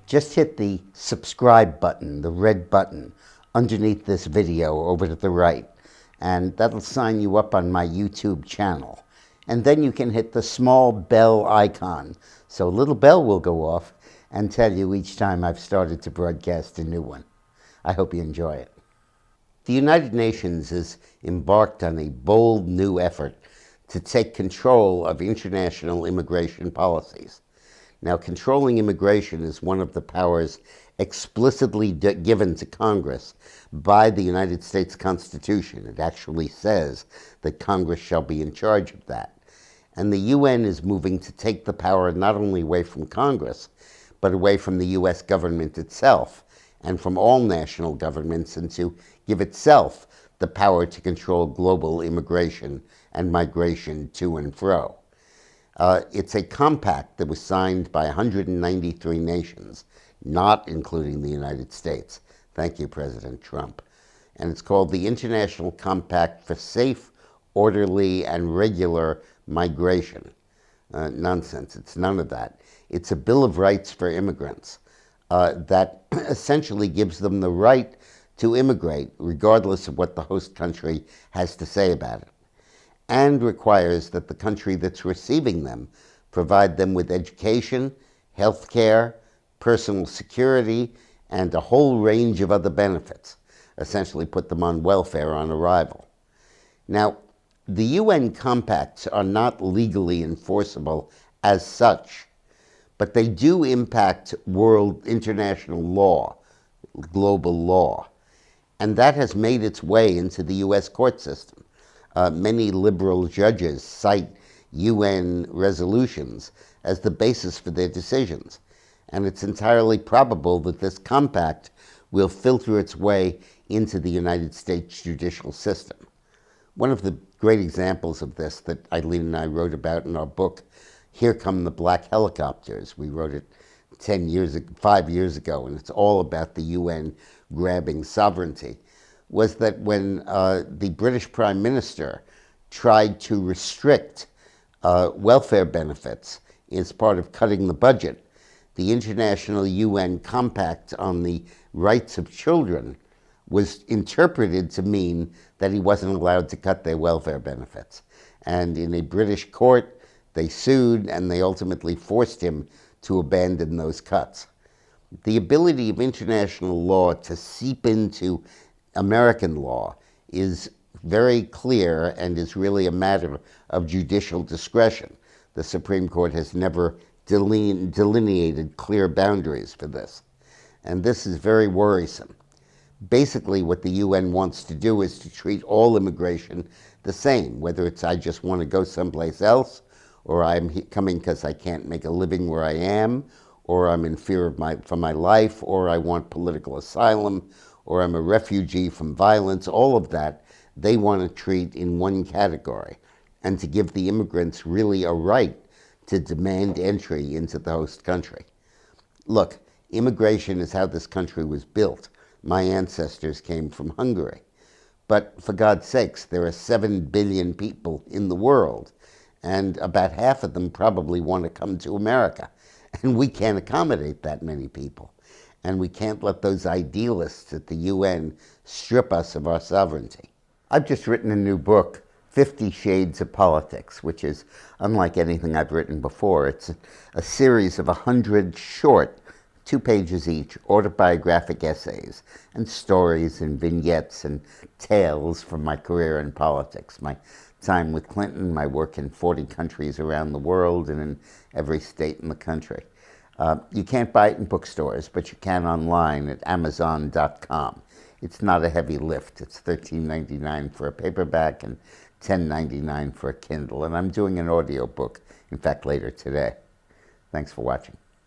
Just hit the subscribe button, the red button, underneath this video over to the right, and that'll sign you up on my YouTube channel. And then you can hit the small bell icon, so a little bell will go off and tell you each time I've started to broadcast a new one. I hope you enjoy it. The United Nations has embarked on a bold new effort to take control of international immigration policies. Now, controlling immigration is one of the powers explicitly given to Congress by the United States Constitution. It actually says that Congress shall be in charge of that. And the UN is moving to take the power not only away from Congress, but away from the US government itself and from all national governments, and to give itself the power to control global immigration and migration to and fro. It's a compact that was signed by 193 nations, not including the United States. Thank you, President Trump. And it's called the International Compact for Safe, Orderly, and Regular Migration. Nonsense. It's none of that. It's a Bill of Rights for immigrants that essentially gives them the right to immigrate, regardless of what the host country has to say about it, and requires that the country that's receiving them provide them with education, health care, personal security, and a whole range of other benefits, essentially put them on welfare on arrival. Now, the UN compacts are not legally enforceable as such, but they do impact world international law, global law, and that has made its way into the US court system. Many liberal judges cite UN resolutions as the basis for their decisions, and it's entirely probable that this compact will filter its way into the United States judicial system. One of the great examples of this that Eileen and I wrote about in our book, Here Come the Black Helicopters. We wrote it 5 years ago, and it's all about the UN grabbing sovereignty, was that when the British Prime Minister tried to restrict welfare benefits as part of cutting the budget, the International UN Compact on the Rights of Children was interpreted to mean that he wasn't allowed to cut their welfare benefits. And in a British court, they sued, and they ultimately forced him to abandon those cuts. The ability of international law to seep into American law is very clear and is really a matter of judicial discretion. The Supreme Court has never delineated clear boundaries for this, and this is very worrisome. Basically, what the UN wants to do is to treat all immigration the same, whether it's I just want to go someplace else, or I'm coming because I can't make a living where I am, or I'm in fear for my life, or I want political asylum, or I'm a refugee from violence. All of that they want to treat in one category, and to give the immigrants really a right to demand entry into the host country. Look, immigration is how this country was built. My ancestors came from Hungary. But for God's sakes, there are 7 billion people in the world, and about half of them probably want to come to America. And we can't accommodate that many people. And we can't let those idealists at the UN strip us of our sovereignty. I've just written a new book, 50 Shades of Politics, which is unlike anything I've written before. It's a series of 100 short, 2 pages each, autobiographic essays and stories and vignettes and tales from my career in politics, my time with Clinton, my work in 40 countries around the world and in every state in the country. You can't buy it in bookstores, but you can online at Amazon.com. It's not a heavy lift. It's $13.99 for a paperback and $10.99 for a Kindle. And I'm doing an audio book, in fact, later today. Thanks for watching.